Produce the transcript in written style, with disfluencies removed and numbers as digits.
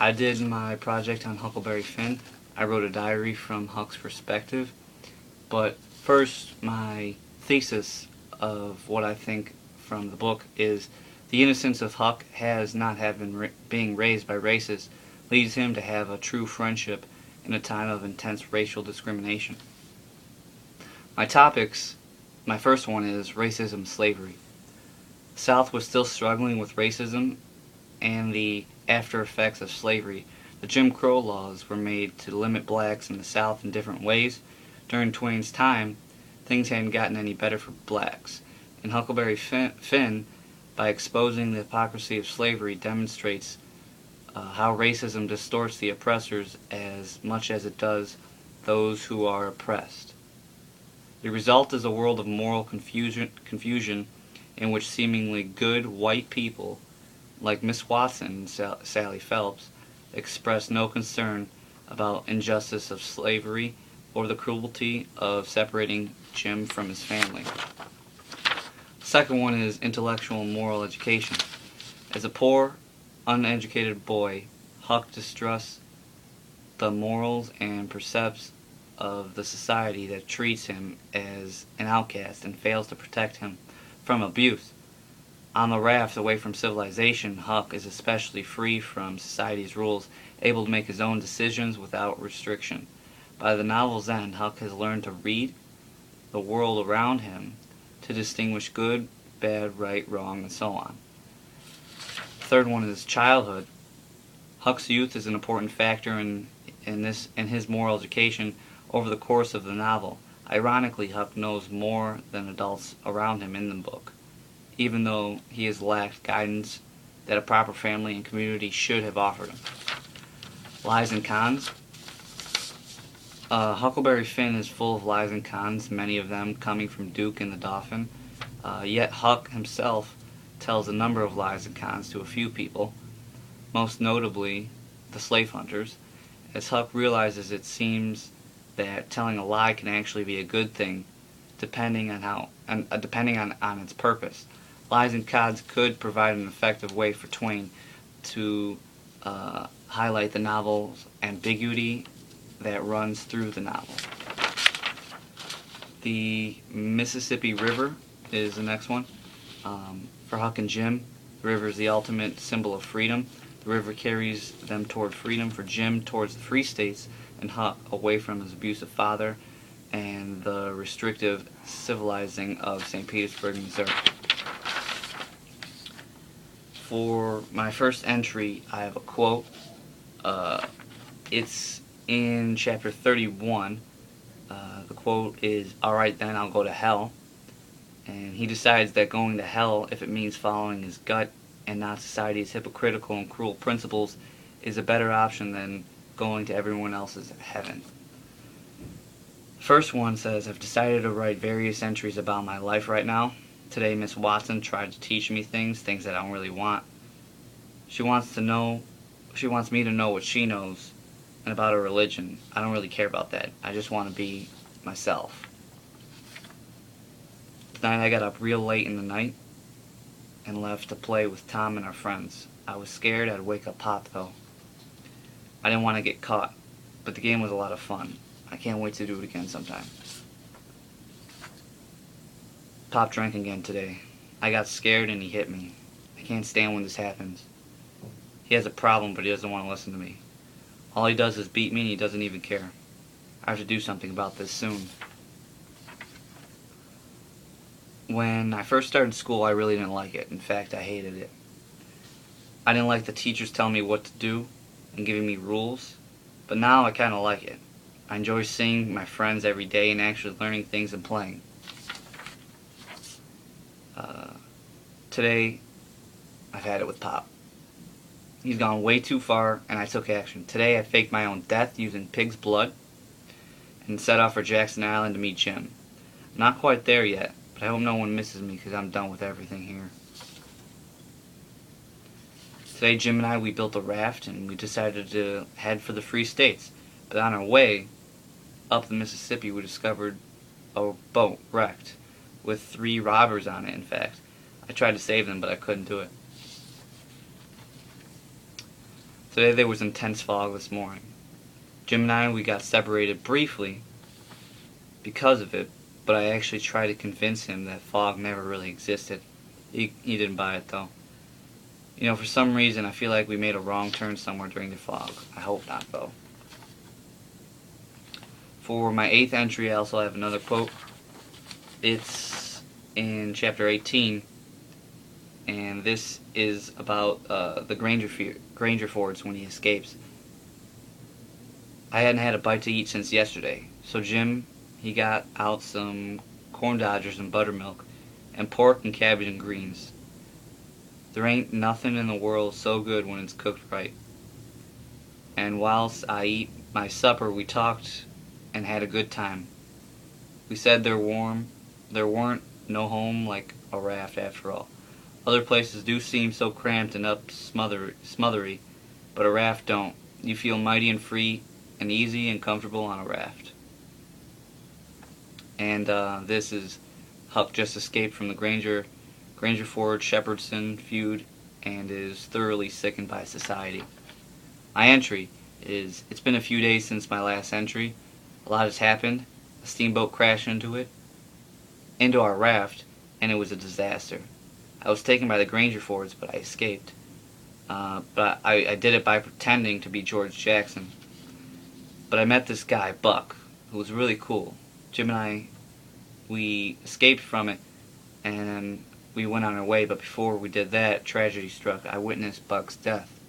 I did my project on Huckleberry Finn. I wrote a diary from Huck's perspective. But first, my thesis of what I think from the book is the innocence of Huck has not have been being raised by racists leads him to have a true friendship in a time of intense racial discrimination. My topics, my first one is racism, slavery. The South was still struggling with racism and the after effects of slavery. The Jim Crow laws were made to limit blacks in the South in different ways. During Twain's time, things hadn't gotten any better for blacks. And Huckleberry Finn, by exposing the hypocrisy of slavery, demonstrates how racism distorts the oppressors as much as it does those who are oppressed. The result is a world of moral confusion in which seemingly good white people, like Miss Watson and Sally Phelps, express no concern about injustice of slavery or the cruelty of separating Jim from his family. The second one is intellectual and moral education. As a poor, uneducated boy, Huck distrusts the morals and precepts of the society that treats him as an outcast and fails to protect him from abuse. On the raft away from civilization, Huck is especially free from society's rules, able to make his own decisions without restriction. By the novel's end, Huck has learned to read the world around him, to distinguish good, bad, right, wrong, and so on. The third one is childhood. Huck's youth is an important factor in his moral education over the course of the novel. Ironically, Huck knows more than adults around him in the book, even though he has lacked guidance that a proper family and community should have offered him. Lies and cons. Huckleberry Finn is full of lies and cons, many of them coming from Duke and the Dauphin. Yet Huck himself tells a number of lies and cons to a few people, most notably the slave hunters, as Huck realizes it seems that telling a lie can actually be a good thing, depending on its purpose. Lies and cons could provide an effective way for Twain to highlight the novel's ambiguity that runs through the novel. The Mississippi River is the next one. For Huck and Jim, the river is the ultimate symbol of freedom. The river carries them toward freedom, for Jim towards the free states, and Huck away from his abusive father and the restrictive civilizing of St. Petersburg, Missouri. For my first entry, I have a quote. It's in chapter 31. The quote is, "Alright then, I'll go to hell." And he decides that going to hell, if it means following his gut and not society's hypocritical and cruel principles, is a better option than going to everyone else's heaven. The first one says, "I've decided to write various entries about my life right now. Today Miss Watson tried to teach me things that I don't really want. She wants me to know what she knows and about her religion. I don't really care about that. I just want to be myself. Tonight I got up real late in the night and left to play with Tom and our friends. I was scared I'd wake up Pop though. I didn't want to get caught, but the game was a lot of fun. I can't wait to do it again sometime. Pop drank again today. I got scared and he hit me. I can't stand when this happens. He has a problem, but he doesn't want to listen to me. All he does is beat me and he doesn't even care. I have to do something about this soon." When I first started school, I really didn't like it. In fact, I hated it. I didn't like the teachers telling me what to do and giving me rules, but now I kind of like it. I enjoy seeing my friends every day and actually learning things and playing. Today, I've had it with Pop. He's gone way too far, and I took action. Today, I faked my own death using pig's blood and set off for Jackson Island to meet Jim. I'm not quite there yet, but I hope no one misses me because I'm done with everything here. Today, Jim and I, we built a raft, and we decided to head for the Free States. But on our way up the Mississippi, we discovered a boat wrecked with 3 robbers on it, in fact. I tried to save them, but I couldn't do it. Today there was intense fog this morning. Jim and we got separated briefly because of it, but I actually tried to convince him that fog never really existed. He didn't buy it though. For some reason I feel like we made a wrong turn somewhere during the fog. I hope not though. For my 8th entry I also have another quote. It's in chapter 18, and this is about the Granger Fords when he escapes. I hadn't had a bite to eat since yesterday, so Jim, he got out some corn dodgers and buttermilk, and pork and cabbage and greens. There ain't nothing in the world so good when it's cooked right. And whilst I eat my supper, we talked and had a good time. We said there weren't no home like a raft after all. Other places do seem so cramped and up smothery, but a raft don't. You feel mighty and free and easy and comfortable on a raft. And this is Huck just escaped from the Granger Ford Shepherdson feud and is thoroughly sickened by society. My entry is, it's been a few days since my last entry. A lot has happened. A steamboat crashed into our raft, and it was a disaster. I was taken by the Granger Fords, but I escaped. But I did it by pretending to be George Jackson. But I met this guy, Buck, who was really cool. Jim and we escaped from it, and we went on our way, but before we did that, tragedy struck. I witnessed Buck's death.